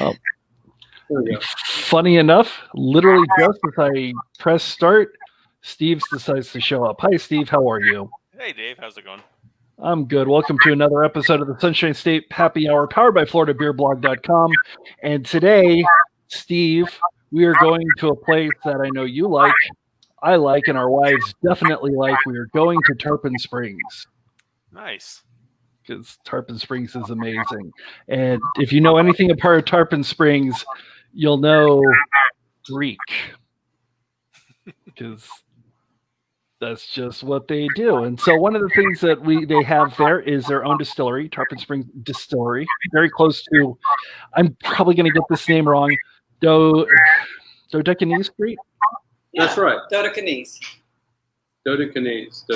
Oh. Funny enough, literally just as I press start, Steve decides to show up. Hi, Steve. How are you? Hey, Dave. How's it going? I'm good. Welcome to another episode of the Sunshine State Happy Hour, powered by FloridaBeerBlog.com. And today, Steve, we are going to a place that I know you like, I like, and our wives definitely like. We are going to Tarpon Springs. Nice. Because Tarpon Springs is amazing. And if you know anything about Tarpon Springs, you'll know Greek. Because that's just what they do. And so one of the things that they have there is their own distillery, Tarpon Springs Distillery, very close to, I'm probably going to get this name wrong, Dodecanese Street? That's right. Dodecanese. Dodecanese. I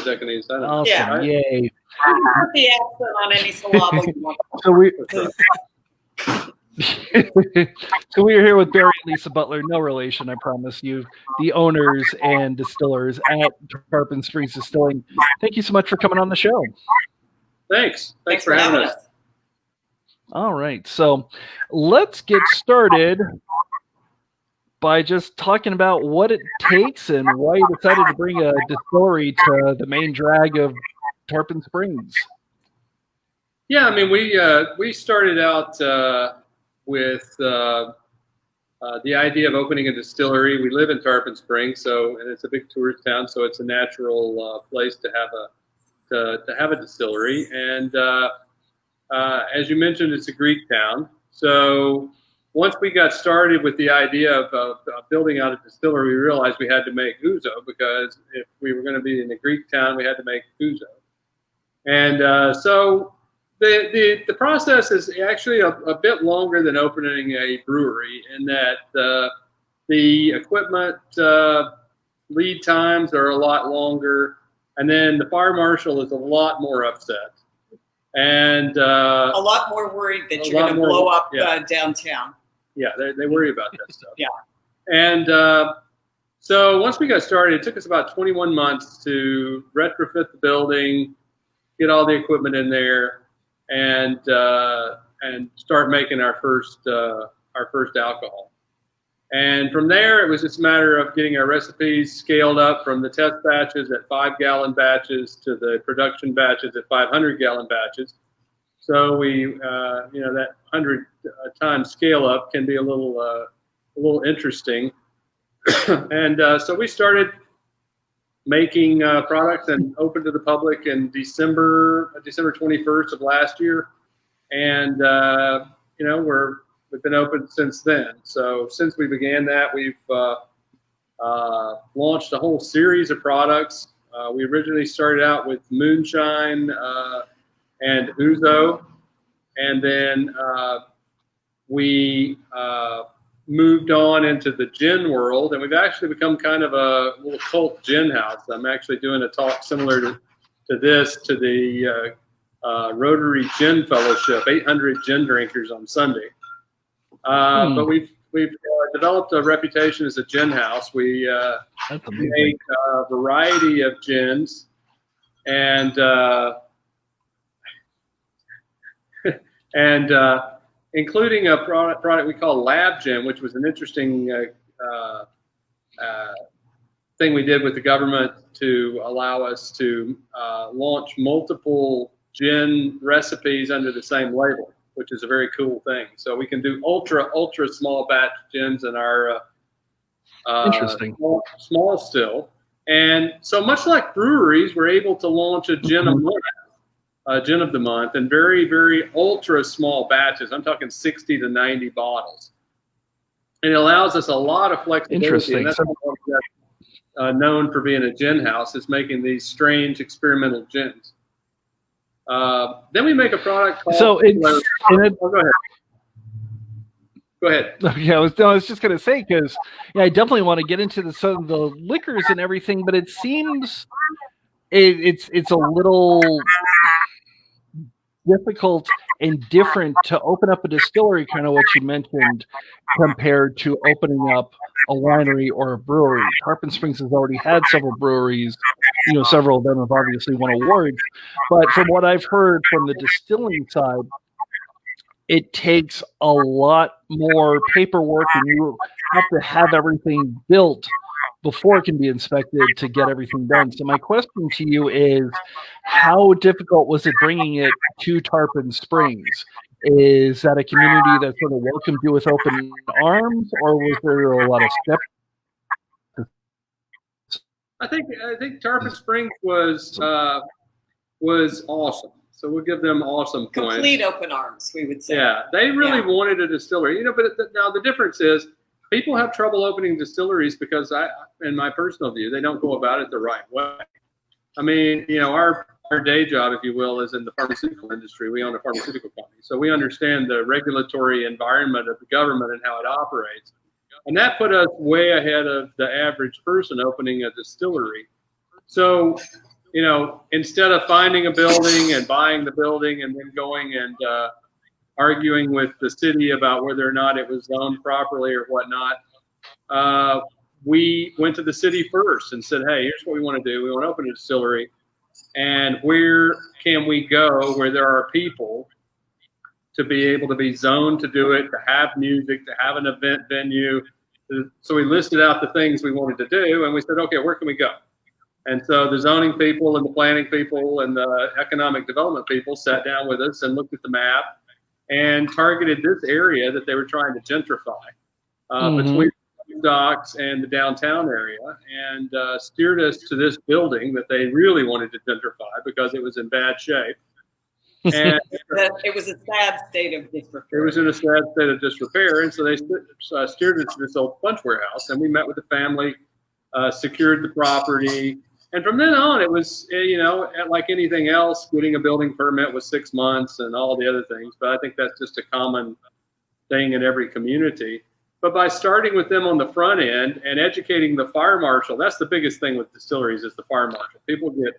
don't know. Awesome. Yeah. Yay. Put the accent on any syllable you want. So we are here with Barry and Lisa Butler, no relation, I promise you, the owners and distillers at Tarpon Springs Distilling. Thank you so much for coming on the show. Thanks for having us. All right, so let's get started by just talking about what it takes and why you decided to bring a distillery to the main drag of Tarpon Springs. Yeah, I mean, we started out with the idea of opening a distillery. We live in Tarpon Springs, and it's a big tourist town, so it's a natural place to have a distillery. And as you mentioned, it's a Greek town. So once we got started with the idea of building out a distillery, we realized we had to make ouzo, because if we were going to be in a Greek town, we had to make ouzo. And so the process is actually a bit longer than opening a brewery, in that the equipment lead times are a lot longer, and then the fire marshal is a lot more upset, and a lot more worried that you're going to blow up downtown. Yeah, they worry about that stuff. Yeah. And so once we got started, it took us about 21 months to retrofit the building, get all the equipment in there, and start making our first alcohol. And from there, it was just a matter of getting our recipes scaled up from the test batches at 5-gallon batches to the production batches at 500-gallon batches. So we, that 100 times scale up can be a little interesting. And so we started making products and opened to the public in December 21st of last year, and we've been open since then. So since we began that, we've launched a whole series of products. We originally started out with moonshine and ouzo, and then we moved on into the gin world, and we've actually become kind of a little cult gin house. I'm actually doing a talk similar to this to the Rotary Gin Fellowship, 800 gin drinkers on Sunday. But we've developed a reputation as a gin house. We make a variety of gins, and including a product we call Lab Gin, which was an interesting thing we did with the government to allow us to launch multiple gin recipes under the same label, which is a very cool thing. So we can do ultra small batch gins in our interesting small still. And so much like breweries, we're able to launch a gin a month. Gin of the month, and very, very ultra small batches. I'm talking 60 to 90 bottles. And it allows us a lot of flexibility. Interesting. And that's what we're known for being a gin house, is making these strange experimental gins. Then we make a product called... So go ahead. Yeah, I was just going to say, because I definitely want to get into some of the liquors and everything, but it seems it's a little difficult and different to open up a distillery, kind of what you mentioned, compared to opening up a winery or a brewery. Tarpon Springs has already had several breweries. Several of them have obviously won awards. But from what I've heard from the distilling side, it takes a lot more paperwork, and you have to have everything built before it can be inspected to get everything done. So my question to you is, how difficult was it bringing it to Tarpon Springs? Is that a community that sort of welcomed you with open arms, or was there a lot of steps? I think Tarpon Springs was awesome. So we'll give them awesome points. Complete open arms, we would say. Yeah, they really wanted a distillery. But now the difference is people have trouble opening distilleries because, in my personal view, they don't go about it the right way. I mean, our day job, if you will, is in the pharmaceutical industry. We own a pharmaceutical company. So we understand the regulatory environment of the government and how it operates. And that put us way ahead of the average person opening a distillery. So, instead of finding a building and buying the building and then going and arguing with the city about whether or not it was zoned properly or whatnot, we went to the city first and said, hey, here's what we want to do. We want to open a distillery. And where can we go where there are people to be able to be zoned to do it, to have music, to have an event venue? So we listed out the things we wanted to do, and we said, okay, where can we go? And so the zoning people and the planning people and the economic development people sat down with us and looked at the map and targeted this area that they were trying to gentrify between the docks and the downtown area, and steered us to this building that they really wanted to gentrify because it was in bad shape. And it was a sad state of disrepair. It was in a sad state of disrepair, and so they steered us to this old punch warehouse, and we met with the family, secured the property, and from then on, it was, like anything else, getting a building permit was 6 months and all the other things, but I think that's just a common thing in every community. But by starting with them on the front end and educating the fire marshal, that's the biggest thing with distilleries is the fire marshal. People get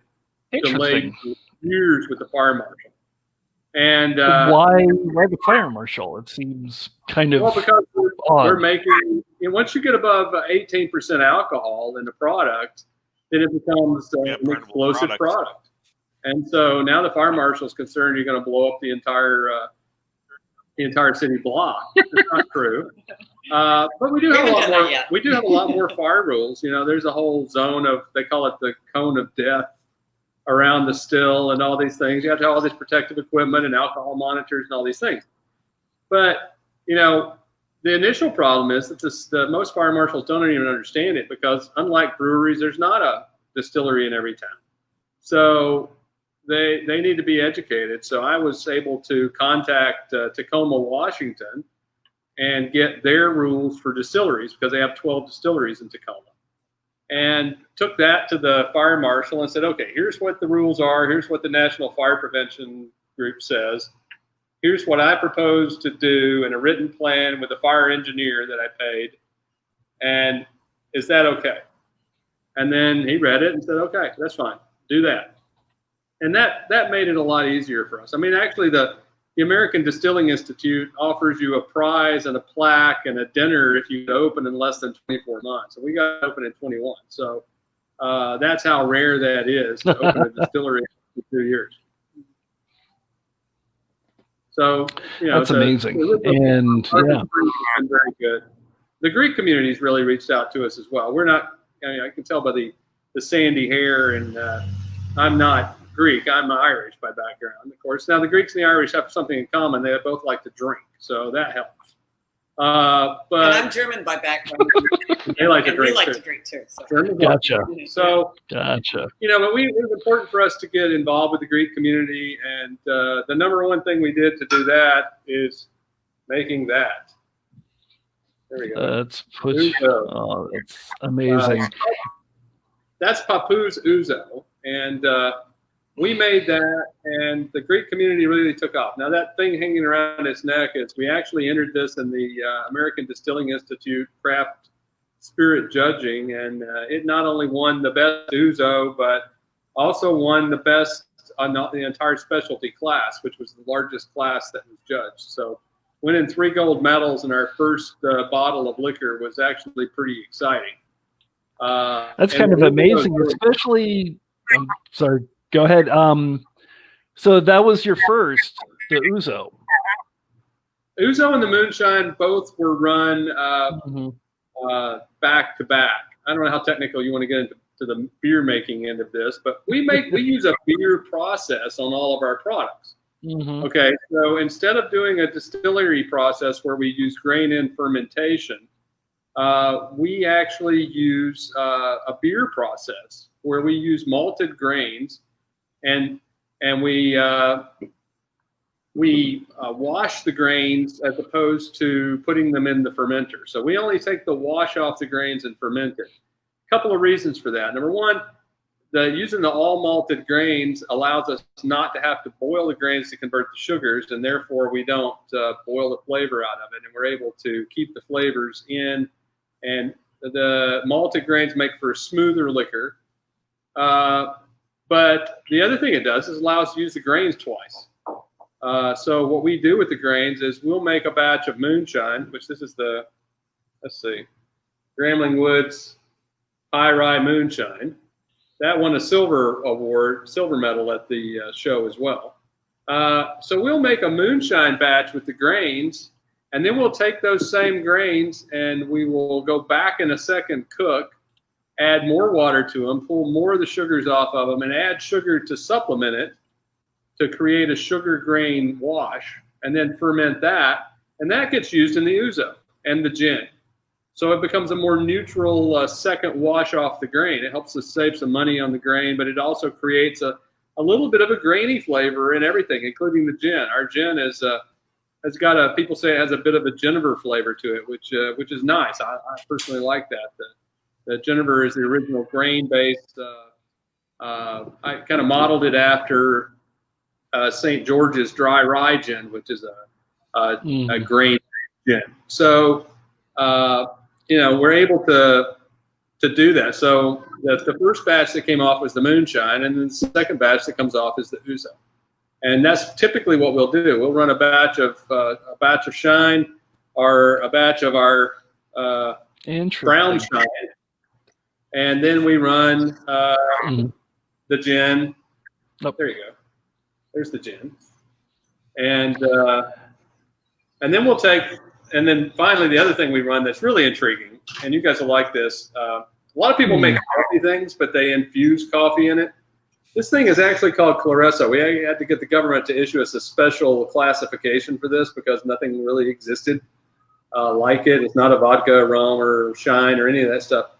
delayed years with the fire marshal. And why the fire marshal? It seems kind of because we're making, once you get above 18% alcohol in the product, then it becomes an explosive product. And so now the fire marshal is concerned you're going to blow up the entire city block. It's not true. But we do have a lot more. We do have a lot more fire rules. There's a whole zone of, they call it the cone of death, around the still and all these things. You have to have all this protective equipment and alcohol monitors and all these things. But, the initial problem is that most fire marshals don't even understand it because unlike breweries, there's not a distillery in every town. So they need to be educated. So I was able to contact Tacoma, Washington and get their rules for distilleries because they have 12 distilleries in Tacoma. And took that to the fire marshal and said, okay, here's what the rules are. Here's what the National Fire Prevention Group says. Here's what I propose to do in a written plan with a fire engineer that I paid. And is that okay? And then he read it and said, okay, that's fine. Do that. And that made it a lot easier for us. I mean, actually, the American Distilling Institute offers you a prize and a plaque and a dinner if you open in less than 24 months. And we got open in 21. So that's how rare that is to open a distillery in 2 years. So, that's amazing. And yeah, been very good. The Greek communities really reached out to us as well. We're not, I can tell by the sandy hair, and I'm not Greek. I'm Irish by background, of course. Now, the Greeks and the Irish have something in common. They both like to drink, so that helps. But and I'm German by background. They like to drink, we like to drink too. So. Gotcha. So, gotcha. But it was important for us to get involved with the Greek community, and the number one thing we did to do that is making that. There we go. That's amazing. That's Papu's ouzo, and we made that, and the Greek community really took off. Now, that thing hanging around its neck is we actually entered this in the American Distilling Institute craft spirit judging, and it not only won the best ouzo, but also won the best on the entire specialty class, which was the largest class that was judged. So winning 3 gold medals in our first bottle of liquor was actually pretty exciting. That's kind of amazing, especially. I'm sorry. Go ahead. So that was your first, the ouzo. Ouzo and the moonshine both were run back to back. I don't know how technical you want to get into the beer making end of this, but we use a beer process on all of our products. Okay, so instead of doing a distillery process where we use grain-in fermentation, we actually use a beer process where we use malted grains, and we wash the grains as opposed to putting them in the fermenter. So we only take the wash off the grains and ferment it. A couple of reasons for that. Number one, using the all malted grains allows us not to have to boil the grains to convert the sugars, and therefore we don't boil the flavor out of it, and we're able to keep the flavors in. And the malted grains make for a smoother liquor. But the other thing it does is allow us to use the grains twice. So what we do with the grains is we'll make a batch of moonshine, which this is the, let's see, Grambling Woods High Rye Moonshine. That won a silver medal at the show as well. So we'll make a moonshine batch with the grains, and then we'll take those same grains and we will go back in a second cook, add more water to them, pull more of the sugars off of them, and add sugar to supplement it to create a sugar grain wash, and then ferment that, and that gets used in the ouzo and the gin. So it becomes a more neutral second wash off the grain. It helps us save some money on the grain, but it also creates a little bit of a grainy flavor in everything, including the gin. Our gin has got people say it has a bit of a Genever flavor to it, which is nice. I personally like that. The Genever is the original grain-based. I kind of modeled it after St. George's dry rye gin, which is a grain gin. So we're able to do that. So the first batch that came off was the moonshine, and then the second batch that comes off is the ouzo. And that's typically what we'll do. We'll run a batch of shine, or a batch of our brown shine, and then we run the gin. Nope. There you go. There's the gin, and then we'll take, and then finally the other thing we run that's really intriguing, and you guys will like this. A lot of people make coffee things, but they infuse coffee in it. This thing is actually called Claresso. We had to get the government to issue us a special classification for this because nothing really existed like it. It's not a vodka, rum, or shine, or any of that stuff.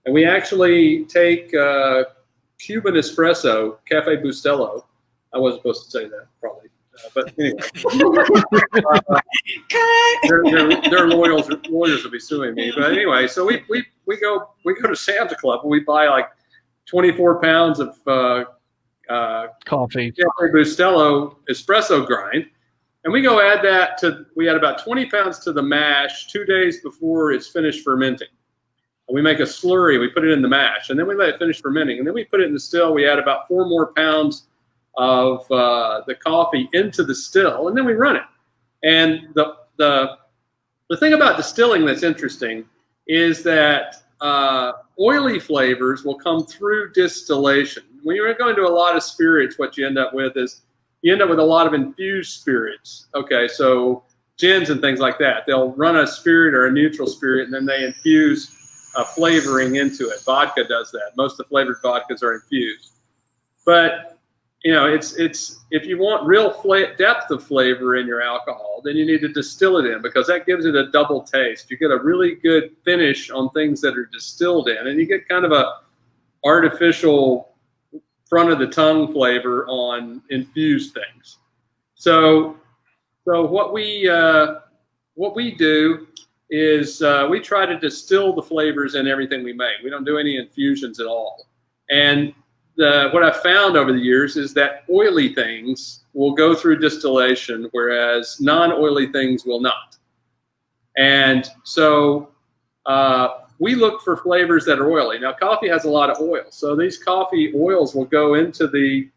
And we actually take Cuban espresso, Cafe Bustelo. I wasn't supposed to say that, probably. But anyway. their lawyers will be suing me. But anyway, so we go to Sam's Club and we buy like 24 pounds of coffee, Cafe Bustelo espresso grind, and we go add that we add about 20 pounds to the mash 2 days before it's finished fermenting. And we make a slurry, we put it in the mash, and then we let it finish fermenting, and then we put it in the still. We add about 4 more pounds of the coffee into the still, and then we run it. And the thing about distilling that's interesting is that oily flavors will come through distillation. When you're going to a lot of spirits, what you end up with is you end up with a lot of infused spirits. Okay, so gins and things like that. They'll run a spirit or a neutral spirit, and then they infuse flavoring into it. Vodka does that. Most of the flavored vodkas are infused. But it's if you want real depth of flavor in your alcohol, then you need to distill it in, because that gives it a double taste. You get a really good finish on things that are distilled in, and you get kind of a artificial front of the tongue flavor on infused things. So what we do is we try to distill the flavors in everything we make. We don't do any infusions at all. And what I've found over the years is that oily things will go through distillation, whereas non-oily things will not. And so we look for flavors that are oily. Now, coffee has a lot of oil, so these coffee oils will go into the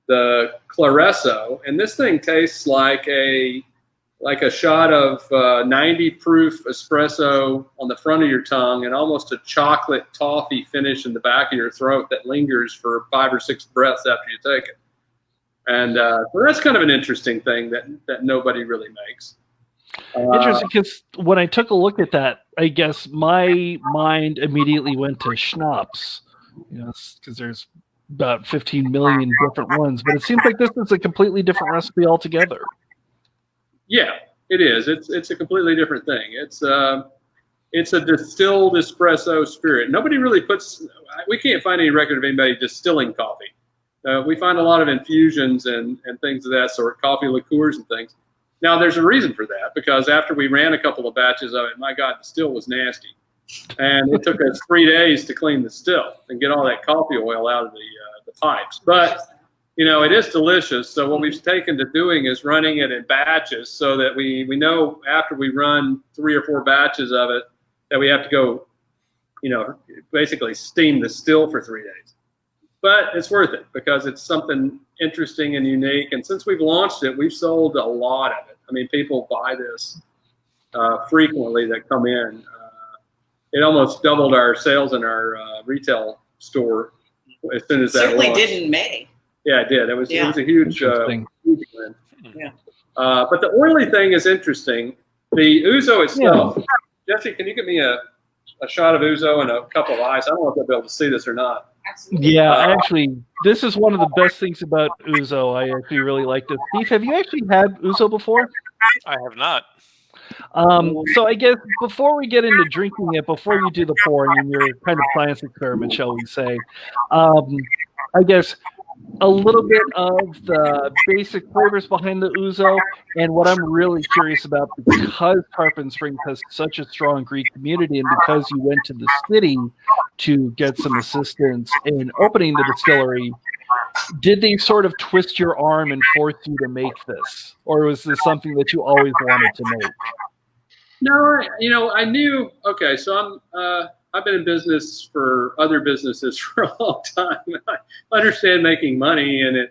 Claresso, and this thing tastes like a shot of 90 proof espresso on the front of your tongue, and almost a chocolate toffee finish in the back of your throat that lingers for 5 or 6 breaths after you take it. And so that's kind of an interesting thing that nobody really makes. Interesting, because when I took a look at that, I guess my mind immediately went to schnapps, because there's about 15 million different ones, but it seems like this is a completely different recipe altogether. Yeah, it is. It's a completely different thing. It's a distilled espresso spirit. Nobody really we can't find any record of anybody distilling coffee. We find a lot of infusions and things of that sort, coffee liqueurs and things. Now, there's a reason for that, because after we ran a couple of batches of it, my God, the still was nasty. And it took us 3 days to clean the still and get all that coffee oil out of the pipes. But, it is delicious. So what we've taken to doing is running it in batches so that we know after we run 3 or 4 batches of it that we have to go, basically steam the still for 3 days. But it's worth it because it's something interesting and unique. And since we've launched it, we've sold a lot of it. I mean, people buy this frequently that come in. It almost doubled our sales in our retail store as soon as that Certainly launched. did in May. Yeah, it did. It was a huge win. Yeah. But the oily thing is interesting. The ouzo itself. Yeah. Jesse, can you give me a shot of ouzo and a cup of ice? I don't know if they'll be able to see this or not. Absolutely. Yeah, actually, this is one of the best things about ouzo. I actually really like this. Steve, have you actually had ouzo before? I have not. So I guess before we get into drinking it, before you do the pouring in your kind of science experiment, shall we say, I guess a little bit of the basic flavors behind the ouzo, and what I'm really curious about, because Tarpon Springs has such a strong Greek community, and because you went to the city to get some assistance in opening the distillery, did they sort of twist your arm and force you to make this, or was this something that you always wanted to make? No, I knew. Okay, so I've been in business for other businesses for a long time. I understand making money, and if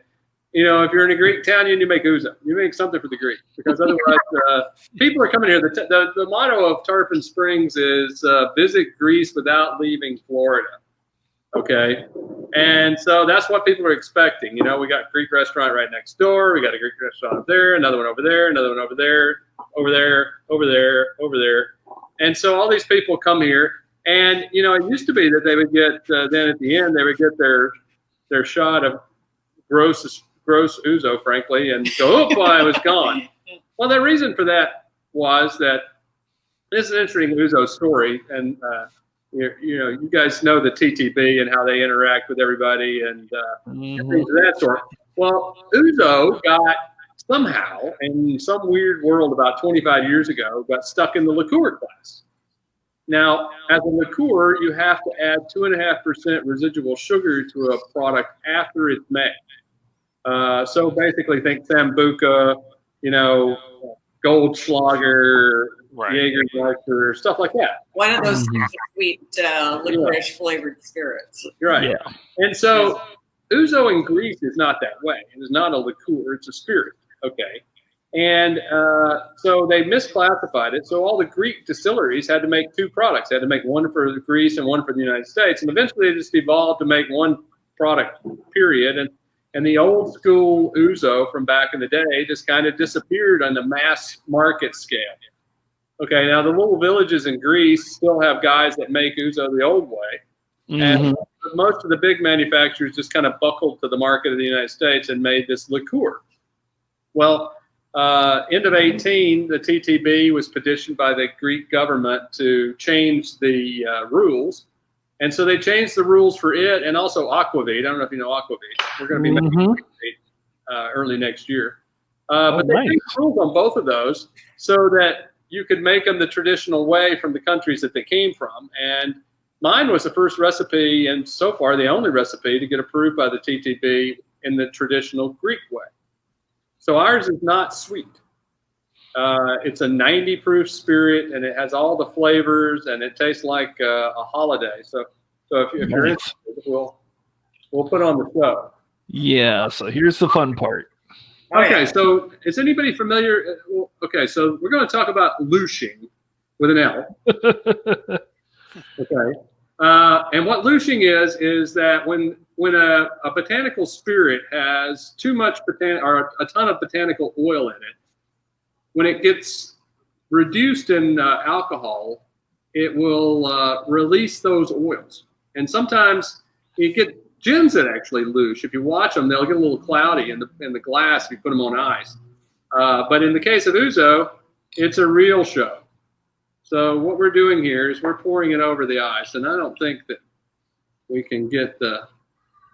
you're in a Greek town, you make ouzo. You make something for the Greek, because otherwise, people are coming here. The motto of Tarpon Springs is visit Greece without leaving Florida. Okay, and so that's what people are expecting. We got a Greek restaurant right next door. We got a Greek restaurant up there, another one over there, another one over there, over there, over there, over there, and so all these people come here. And, it used to be that they would get, then at the end, they would get their shot of gross ouzo, frankly, and go, oh, boy, I was gone. Well, the reason for that was that this is an interesting ouzo story. And, you guys know the TTB and how they interact with everybody and things of that sort. Well, ouzo got somehow, in some weird world about 25 years ago, got stuck in the liqueur class. Now, as a liqueur, you have to add 2.5% residual sugar to a product after it's made. So basically, think Sambuca, Goldschlager, Right. Jägermeister, stuff like that. One of those sweet licorice flavored spirits. Right. Yeah. And so ouzo in Greece is not that way. It is not a liqueur. It's a spirit. Okay. And so they misclassified it. So all the Greek distilleries had to make 2 products. They had to make one for Greece and one for the United States. And eventually they just evolved to make one product, period. And the old school ouzo from back in the day just kind of disappeared on the mass market scale. Okay, now the little villages in Greece still have guys that make ouzo the old way. And most of the big manufacturers just kind of buckled to the market of the United States and made this liqueur. Well, end of 18, the TTB was petitioned by the Greek government to change the rules. And so they changed the rules for it and also aquavit. I don't know if you know aquavit. We're going to be making aquavit early next year. But they changed the rules on both of those so that you could make them the traditional way from the countries that they came from. And mine was the first recipe, and so far the only recipe, to get approved by the TTB in the traditional Greek way. So ours is not sweet. It's a 90 proof spirit, and it has all the flavors, and it tastes like a holiday. So if you're interested, we'll put on the show. Yeah. So here's the fun part. Okay. So is anybody familiar? Okay. So we're going to talk about lushing with an L. Okay. And what lushing is that when when a botanical spirit has too much or a ton of botanical oil in it, when it gets reduced in alcohol, it will release those oils. And sometimes you get gins that actually lose. If you watch them, they'll get a little cloudy in the glass if you put them on ice. But in the case of ouzo, it's a real show. So what we're doing here is we're pouring it over the ice, and I don't think that we can get the.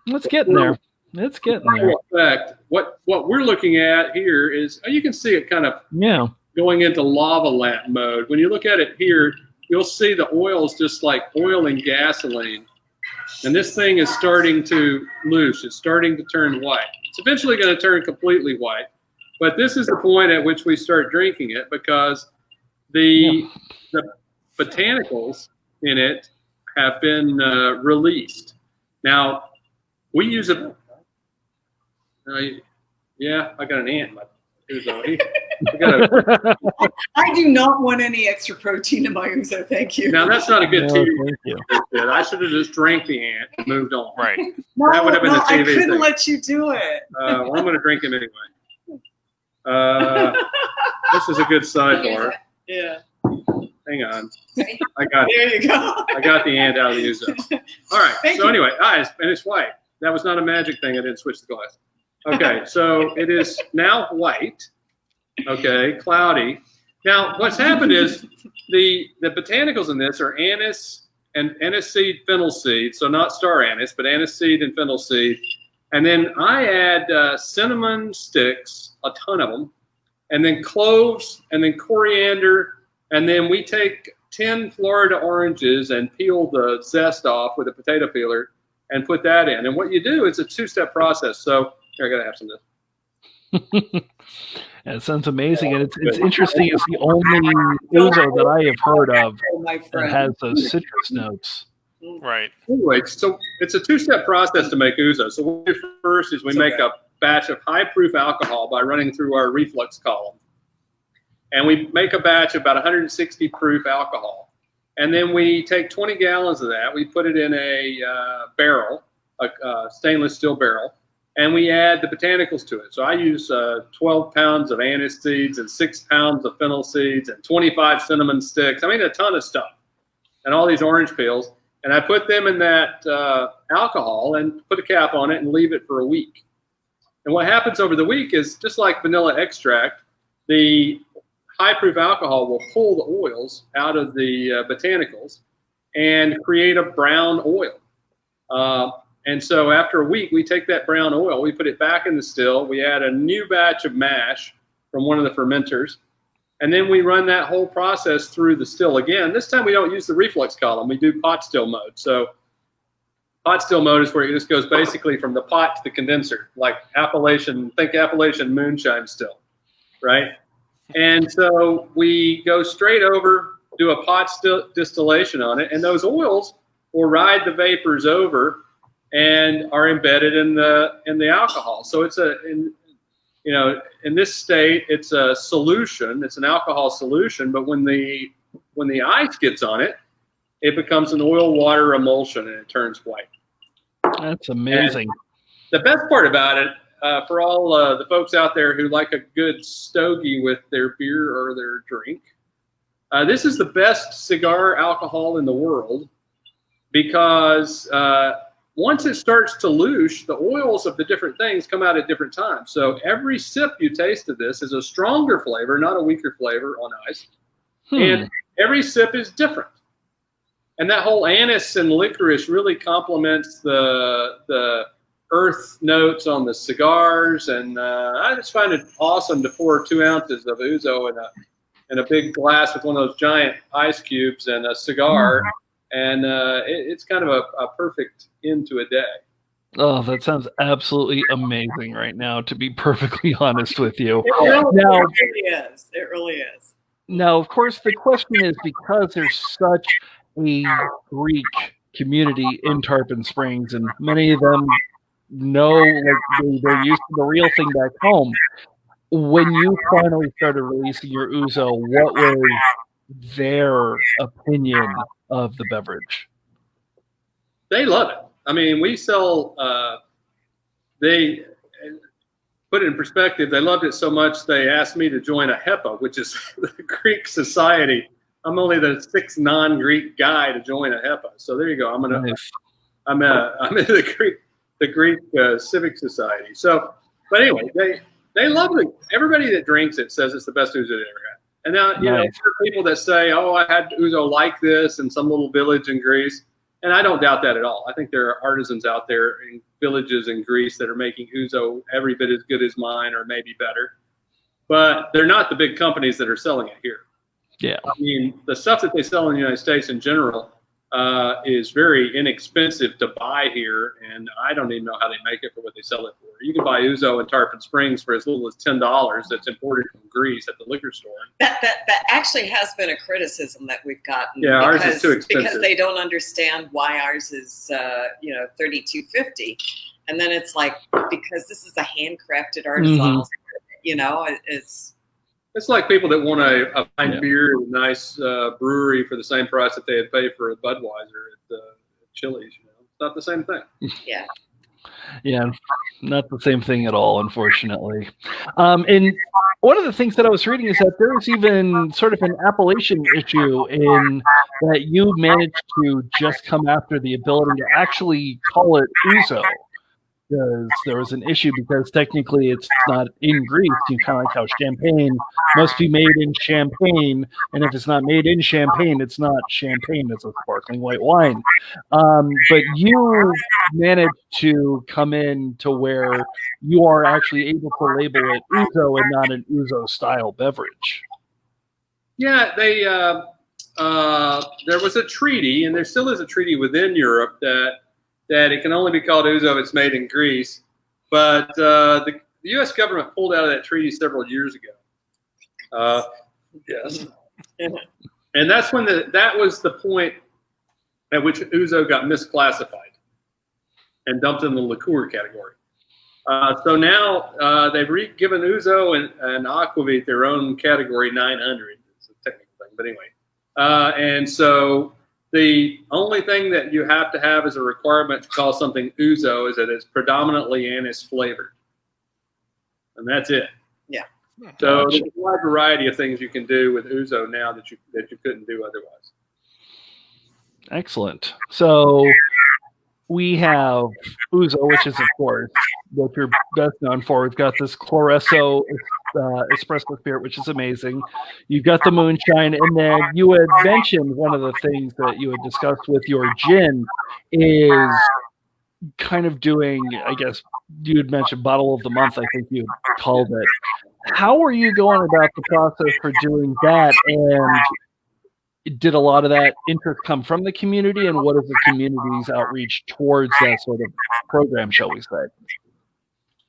It's getting there. It's getting there. Effect. What we're looking at here is you can see it kind of going into lava lamp mode. When you look at it here, you'll see the oils just like oil and gasoline. And this thing is starting to loose. It's starting to turn white. It's eventually going to turn completely white. But this is the point at which we start drinking it because the botanicals in it have been released. Now, we use it. Yeah, I got an ant in my ouzo. I do not want any extra protein in my ouzo, thank you. Now, that's not a good TV. Thank you. I should have just drank the ant and moved on. Right. That would have been the TV I couldn't thing. let you do it. Well, I'm going to drink him anyway. This is a good sidebar. Yeah. Hang on. I got it. There you go. I got the ant out of the ouzo. All right. Thank So you. anyway, and it's white. That was not a magic thing. I didn't switch the glass. Okay. So it is now white. Okay. Cloudy. Now what's happened is the botanicals in this are anise and anise seed, fennel seed. So not star anise, but anise seed and fennel seed. And then I add cinnamon sticks, a ton of them, and then cloves, and then coriander, and then we take 10 Florida oranges and peel the zest off with a potato peeler and put that in. And what you do, it's a two-step process. So here, I gotta have some of this. It sounds amazing, and it's interesting. It's the only ouzo that I have heard of My that friend. has those citrus notes. Right. Anyway, so it's a two-step process to make ouzo. So what we do first is we make a batch of high-proof alcohol by running through our reflux column. And we make a batch of about 160 proof alcohol. And then we take 20 gallons of that. We put it in a barrel, a stainless steel barrel, and we add the botanicals to it. So I use 12 pounds of anise seeds and 6 pounds of fennel seeds and 25 cinnamon sticks. I mean, a ton of stuff. And all these orange peels. And I put them in that alcohol and put a cap on it and leave it for a week. And what happens over the week is just like vanilla extract, the high-proof alcohol will pull the oils out of the botanicals and create a brown oil. And so after a week, we take that brown oil, we put it back in the still, we add a new batch of mash from one of the fermenters, and then we run that whole process through the still again. This time we don't use the reflux column, we do pot still mode. So pot still mode is where it just goes basically from the pot to the condenser, like Appalachian moonshine still, right? And so we go straight over, do a pot still distillation on it, and those oils will ride the vapors over and are embedded in the alcohol. So it's in this state, it's a solution. It's an alcohol solution, but when the ice gets on it, it becomes an oil water emulsion and it turns white. That's amazing. And the best part about it, for all the folks out there who like a good stogie with their beer or their drink, this is the best cigar alcohol in the world because once it starts to loosh, the oils of the different things come out at different times. So every sip you taste of this is a stronger flavor, not a weaker flavor on ice. And every sip is different. And that whole anise and licorice really complements the earth notes on the cigars. And I just find it awesome to pour 2 ounces of ouzo in a big glass with one of those giant ice cubes and a cigar. And it's kind of a perfect end to a day. Oh, that sounds absolutely amazing right now, to be perfectly honest with you. It really is. It really is. Now, of course, the question is, because there's such a Greek community in Tarpon Springs, and many of them know, like, they're used to the real thing back home. When you finally started releasing your ouzo, what was their opinion of the beverage? They love it. I mean, we sell. They put it in perspective. They loved it so much they asked me to join a HEPA, which is the Greek society. I'm only the sixth non-Greek guy to join a HEPA. So there you go. I'm in the Greek Civic Society. So, but anyway, they love it. Everybody that drinks it says it's the best ouzo they ever had. And now, there are people that say, "Oh, I had ouzo like this in some little village in Greece," and I don't doubt that at all. I think there are artisans out there in villages in Greece that are making ouzo every bit as good as mine, or maybe better. But they're not the big companies that are selling it here. Yeah, I mean, the stuff that they sell in the United States in general is very inexpensive to buy here, and I don't even know how they make it for what they sell it for. You can buy ouzo in Tarpon Springs for as little as $10 that's imported from Greece at the liquor store. That actually has been a criticism that we've gotten. Yeah, ours is too expensive. Because they don't understand why ours is $32.50, and then it's like, because this is a handcrafted artisanal, It's like people that want a fine beer at a nice brewery for the same price that they would pay for a Budweiser at Chili's. It's not the same thing. Yeah. Yeah, not the same thing at all, unfortunately. And one of the things that I was reading is that there is even sort of an appellation issue in that you managed to just come after the ability to actually call it ouzo. Because there was an issue because technically it's not in Greece. You kind of like how champagne must be made in Champagne, and if it's not made in Champagne, it's not champagne. It's a sparkling white wine. But you managed to come in to where you are actually able to label it ouzo and not an ouzo style beverage. Yeah, there was a treaty, and there still is a treaty within Europe that it can only be called ouzo if it's made in Greece. But the U.S. government pulled out of that treaty several years ago. Yes. And that's when that was the point at which ouzo got misclassified and dumped in the liqueur category. So now they've given ouzo and aquavit their own category 900. It's a technical thing, but anyway. And so the only thing that you have to have as a requirement to call something ouzo is that it's predominantly anise flavored, and that's it. Yeah. So there's a wide variety of things you can do with ouzo now that you couldn't do otherwise. Excellent. So we have ouzo, which is of course what you're best known for. We've got this Cloresso espresso spirit, which is amazing. You've got the moonshine, and then you had mentioned one of the things that you had discussed with your gin is kind of doing, I guess you had mentioned bottle of the month, I think you called it. How are you going about the process for doing that, and did a lot of that interest come from the community, and what is the community's outreach towards that sort of program, shall we say?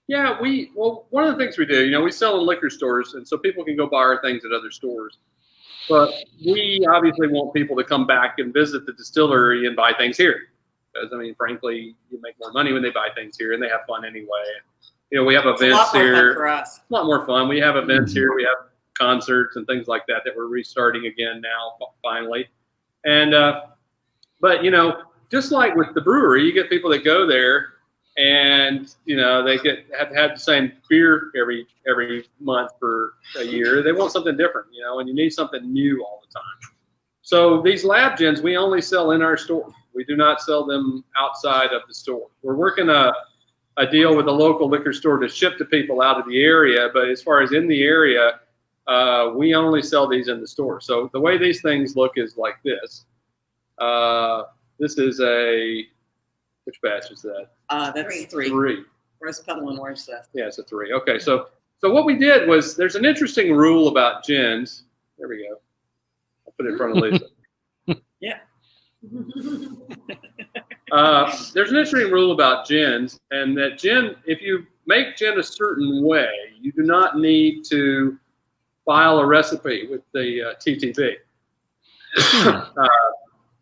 Yeah, one of the things we do, we sell in liquor stores, and so people can go buy our things at other stores. But we obviously want people to come back and visit the distillery and buy things here. Because, frankly, you make more money when they buy things here, and they have fun anyway. We have events here. It's a lot more fun for us. A lot more fun. We have events here. We have concerts and things like that we're restarting again now, finally. And, but, just like with the brewery, you get people that go there, and they have to have the same beer every month for a year. They want something different, and you need something new all the time. So these lab gins we only sell in our store. We do not sell them outside of the store. We're working a deal with a local liquor store to ship to people out of the area, but as far as in the area, we only sell these in the store. So the way these things look is like this. This is which batch is that? That's three. Rose petal and orange zest. Yeah, it's a 3. Okay, so what we did was, there's an interesting rule about gins. There we go. I'll put it in front of Lisa. Yeah. There's an interesting rule about gins, and that gin, if you make gin a certain way, you do not need to file a recipe with the TTB.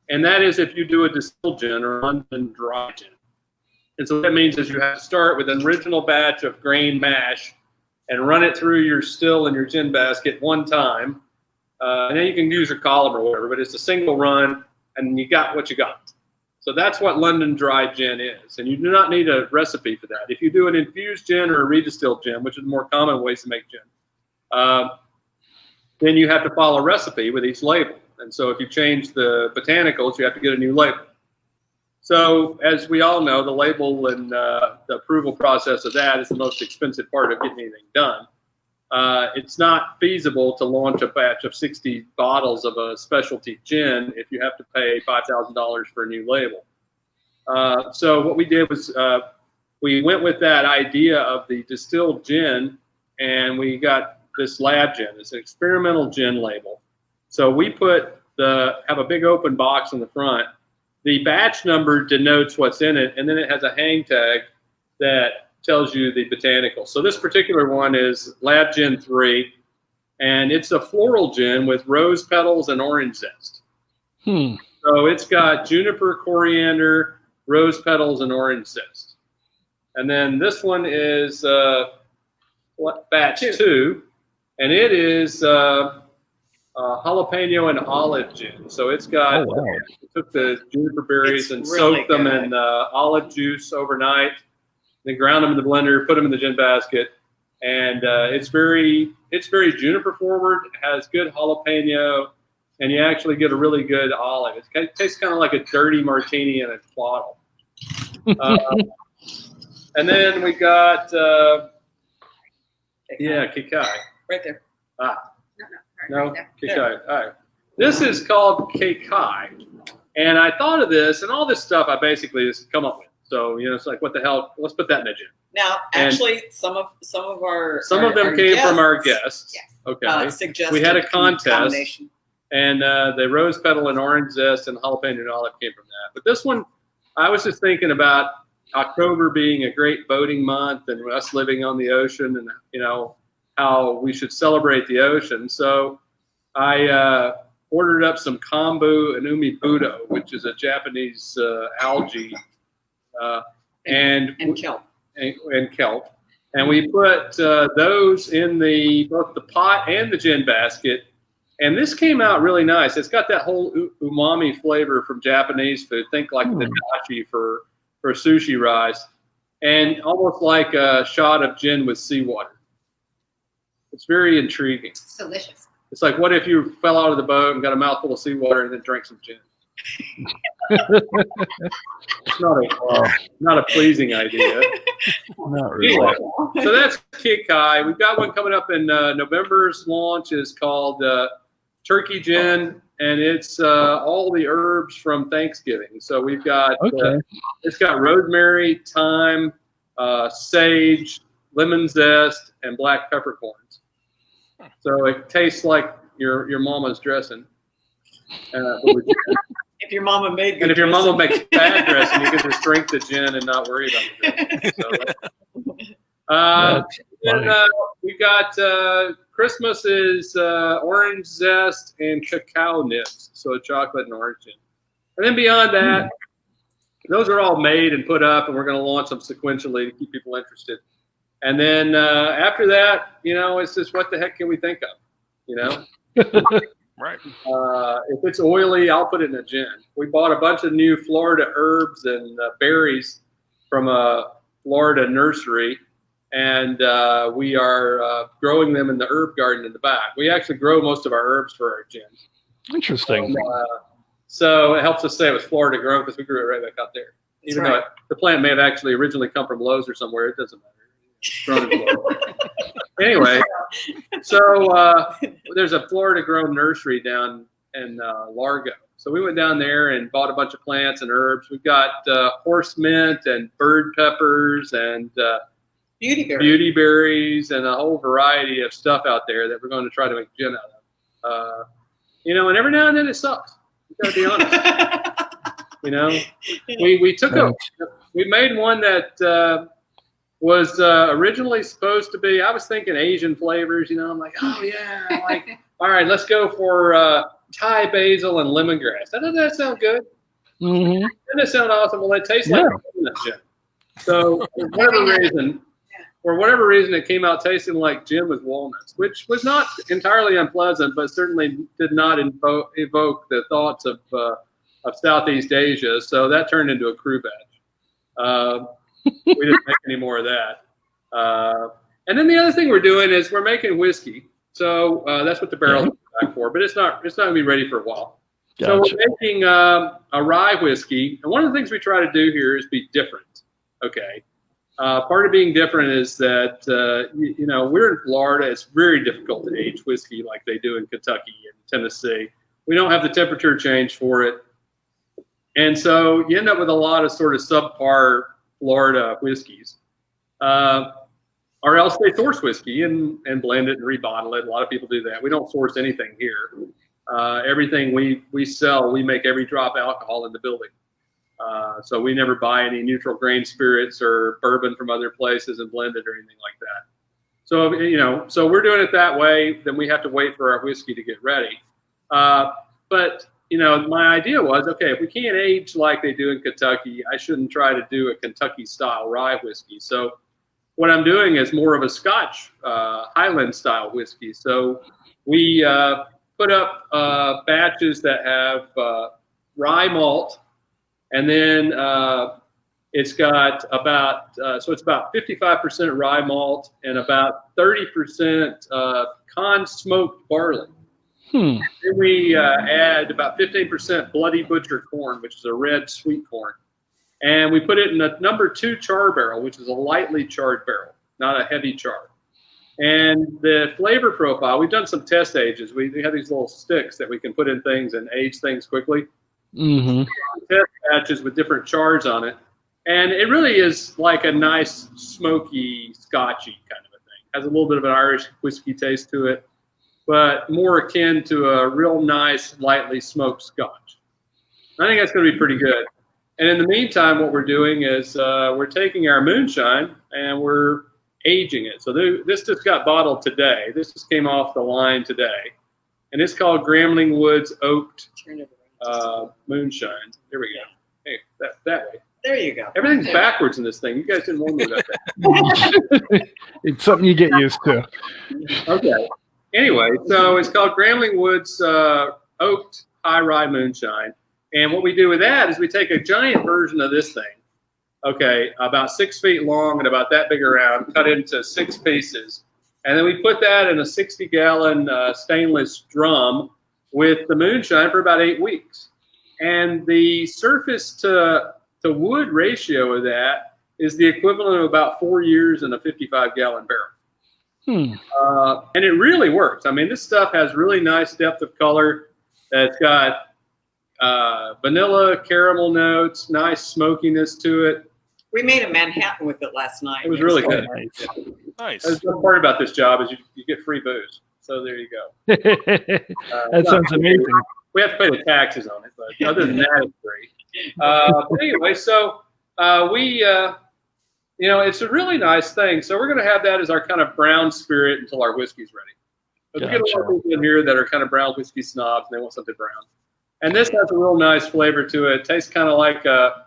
And that is if you do a distilled gin or undone dry gin. And so what that means is you have to start with an original batch of grain mash and run it through your still and your gin basket one time. And then you can use your column or whatever, but it's a single run, and you got what you got. So that's what London Dry Gin is. And you do not need a recipe for that. If you do an infused gin or a redistilled gin, which is the more common ways to make gin, then you have to follow a recipe with each label. And so if you change the botanicals, you have to get a new label. So as we all know, the label and the approval process of that is the most expensive part of getting anything done. It's not feasible to launch a batch of 60 bottles of a specialty gin if you have to pay $5,000 for a new label. So what we did was we went with that idea of the distilled gin, and we got this lab gin. It's an experimental gin label. So we have a big open box in the front. The batch number denotes what's in it, and then it has a hang tag that tells you the botanicals. So this particular one is Lab Gin 3, and it's a floral gin with rose petals and orange zest. So it's got juniper, coriander, rose petals, and orange zest. And then this one is batch 2, and it is jalapeno and olive gin. So it's got, we took the juniper berries and soaked them in olive juice overnight, then ground them in the blender, put them in the gin basket, and it's very juniper forward. It has good jalapeno, and you actually get a really good olive. It tastes kind of like a dirty martini in a bottle. And then we got Kekai. Right there. No, Kekai. All right. This is called Kekai, and I thought of this, and all this stuff I basically just come up with. So it's like, what the hell? Let's put that in a gin. Now, actually, some of them came from our guests. Yes. Okay. We had a contest, and the rose petal and orange zest and jalapeno and olive came from that. But this one, I was just thinking about October being a great boating month, and us living on the ocean, and how we should celebrate the ocean. So I ordered up some kombu and umibudo, which is a Japanese algae. And kelp. And kelp. And we put those in both the pot and the gin basket. And this came out really nice. It's got that whole umami flavor from Japanese food. Think like the dashi for sushi rice. And almost like a shot of gin with seawater. It's very intriguing. It's delicious. It's like, what if you fell out of the boat and got a mouthful of seawater and then drank some gin? It's not a pleasing idea. Not really. Anyway, so that's Kekai. We've got one coming up in November's launch is called Turkey Gin, and it's all the herbs from Thanksgiving. So we've got it's got rosemary, thyme, sage, lemon zest, and black peppercorns. So it tastes like your mama's dressing. If your mama made good and if your dressing. mama makes bad dressing, you can just drink the gin and not worry about the dressing. So, we got Christmas is orange zest and cacao nibs, so chocolate and orange gin. And then beyond that, those are all made and put up, and we're going to launch them sequentially to keep people interested. And then after that, it's just what the heck can we think of, Right. If it's oily, I'll put it in a gin. We bought a bunch of new Florida herbs and berries from a Florida nursery, and we are growing them in the herb garden in the back. We actually grow most of our herbs for our gins. Interesting. So it helps us say it was Florida grown because we grew it right back out there. Even though the plant may have actually originally come from Lowe's or somewhere, it doesn't matter. It's grown in Florida. Anyway, so there's a Florida-grown nursery down in Largo. So we went down there and bought a bunch of plants and herbs. We've got horse mint and bird peppers and beauty berries and a whole variety of stuff out there that we're going to try to make gin out of. And every now and then it sucks. You got to be honest. We made one that was originally supposed to be, I was thinking Asian flavors, I'm like, oh yeah, all right, let's go for Thai basil and lemongrass. Doesn't that sound good? Mm-hmm. Doesn't that sound awesome? Well, it tastes like gin. So for whatever reason, it came out tasting like gin with walnuts, which was not entirely unpleasant, but certainly did not evoke the thoughts of of Southeast Asia. So that turned into a crew batch. We didn't make any more of that. And then the other thing we're doing is we're making whiskey. So that's what the barrel's back for, but it's not going to be ready for a while. Gotcha. So we're making a rye whiskey. And one of the things we try to do here is be different. Okay. Part of being different is that, we're in Florida. It's very difficult to age whiskey like they do in Kentucky and Tennessee. We don't have the temperature change for it. And so you end up with a lot of sort of subpar Florida whiskeys. Or else they source whiskey and blend it and rebottle it. A lot of people do that. We don't source anything here. Everything we sell, we make every drop alcohol in the building. So we never buy any neutral grain spirits or bourbon from other places and blend it or anything like that. So, so we're doing it that way. Then we have to wait for our whiskey to get ready. But my idea was, okay, if we can't age like they do in Kentucky, I shouldn't try to do a Kentucky style rye whiskey. So what I'm doing is more of a Scotch Highland style whiskey. So we put up batches that have rye malt, and then it's got about it's about 55% rye malt and about 30% con smoked barley. Then we add about 15% bloody butcher corn, which is a red sweet corn. And we put it in a number 2 char barrel, which is a lightly charred barrel, not a heavy char. And the flavor profile, we've done some test ages. We have these little sticks that we can put in things and age things quickly. Mm-hmm. Test batches with different chars on it. And it really is like a nice, smoky, scotchy kind of a thing. Has a little bit of an Irish whiskey taste to it, but more akin to a real nice, lightly smoked scotch. I think that's going to be pretty good. And in the meantime, what we're doing is we're taking our moonshine and we're aging it. So this just got bottled today. This just came off the line today. And it's called Grambling Woods Oaked Moonshine. There we go. Hey, that way. There you go. Everything's backwards in this thing. You guys didn't warn me about that. It's something you get used to. Okay. Anyway, so it's called Grambling Woods Oaked High Rye Moonshine. And what we do with that is we take a giant version of this thing, okay, about 6 feet long and about that big around, cut into 6 pieces. And then we put that in a 60-gallon stainless drum with the moonshine for about 8 weeks. And the surface to wood ratio of that is the equivalent of about 4 years in a 55-gallon barrel. And it really works. I mean, this stuff has really nice depth of color. It's got vanilla, caramel notes, nice smokiness to it. We made a Manhattan with it last night. It was really good. Nice. Nice. The best part about this job is you get free booze. So there you go. That sounds amazing. We have to pay the taxes on it, but other than that, it's free. But anyway, so it's a really nice thing. So we're going to have that as our kind of brown spirit until our whiskey's ready. But we get a lot of people in here that are kind of brown whiskey snobs, and they want something brown. And this has a real nice flavor to it. It tastes kind of like a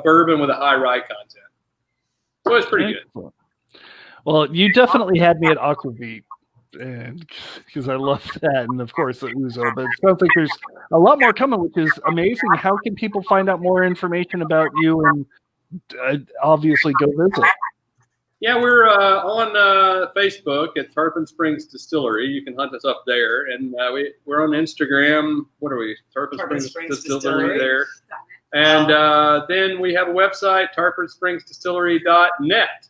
bourbon with a high rye content. So it's pretty good. Well, you definitely had me at Aquavit, because I love that, and of course the ouzo. But it sounds like there's a lot more coming, which is amazing. How can people find out more information about you and obviously go visit? Yeah, we're on Facebook at Tarpon Springs Distillery. You can hunt us up there, and we're on Instagram. What are we? Tarpon Springs Distillery there. And then we have a website, tarponspringsdistillery.net.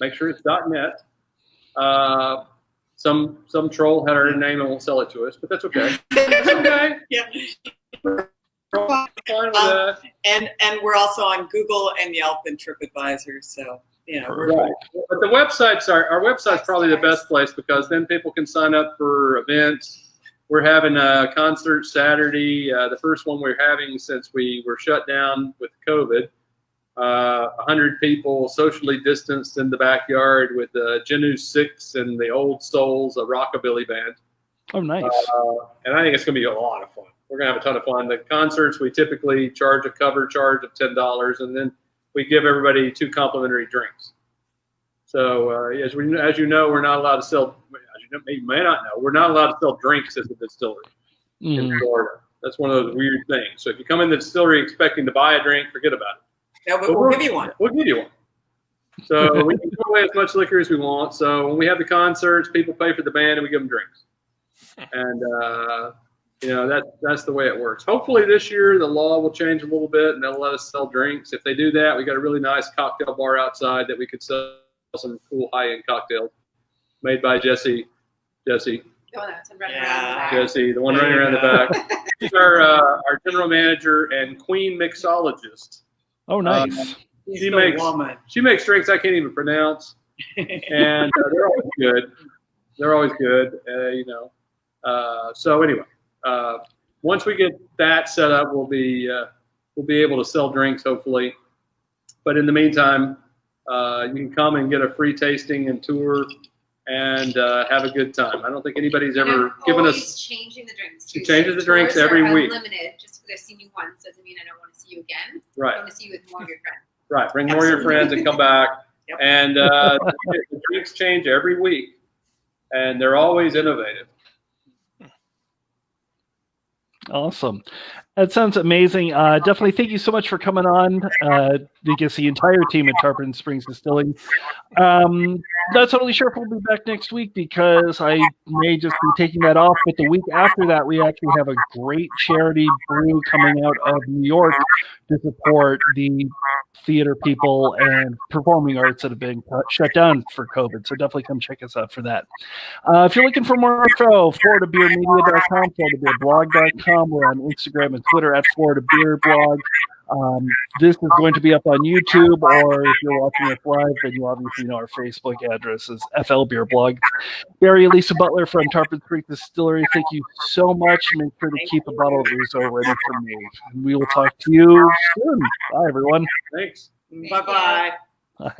Make sure it's .net. Some troll had our name and won't sell it to us, but that's okay. That's okay. Yeah. Fine with that. And we're also on Google and Yelp and TripAdvisor, so right. But the website's our website's probably the best place, because then people can sign up for events. We're having a concert Saturday, the first one we're having since we were shut down with COVID. 100 people socially distanced in the backyard with the Genu 6 and the Old Souls, a rockabilly band. Oh, nice. And I think it's going to be a lot of fun. We're going to have a ton of fun. The concerts, we typically charge a cover charge of $10, and then we give everybody 2 complimentary drinks. So as you know, we're not allowed to sell, as you may not know, we're not allowed to sell drinks as a distillery in Florida. That's one of those weird things. So if you come in the distillery expecting to buy a drink, forget about it. No, but we'll give you one. We'll give you one. So we can give away as much liquor as we want. So when we have the concerts, people pay for the band and we give them drinks. And that's the way it works. Hopefully this year the law will change a little bit and they'll let us sell drinks. If they do that, we got a really nice cocktail bar outside that we could sell some cool high-end cocktails made by Jesse. The one that's running around the back. Jesse, the one running around the back. She's our general manager and queen mixologist. Oh, nice. She makes drinks I can't even pronounce, and they're always good. So anyway, once we get that set up, we'll be able to sell drinks hopefully. But in the meantime, you can come and get a free tasting and tour and have a good time. I don't think anybody's ever given us. Changing the drinks. She changes the drinks every week. Unlimited, just because I've seen you once doesn't mean I don't want to see you again. Right. I want to see you with more of your friends. Right. Bring more of your friends and come back. Yep. And the drinks change every week, and they're always innovative. Awesome. That sounds amazing. Definitely thank you so much for coming on. You can see the entire team at Tarpon Springs Distillery. Not totally sure if we'll be back next week because I may just be taking that off. But the week after that, we actually have a great charity brew coming out of New York to support the theater people and performing arts that have been shut down for COVID. So definitely come check us out for that. If you're looking for more info, FloridaBeerMedia.com, FloridaBeerBlog.com. We're on Instagram and Twitter at Florida Beer Blog. This is going to be up on YouTube, or if you're watching us live, then you obviously know our Facebook address is FL Beer Blog. Barry and Lisa Butler from Tarpon Springs Distillery, thank you so much. Make sure to keep a bottle of ouzo ready for me. We will talk to you soon. Bye, everyone. Thanks. Bye-bye. Bye.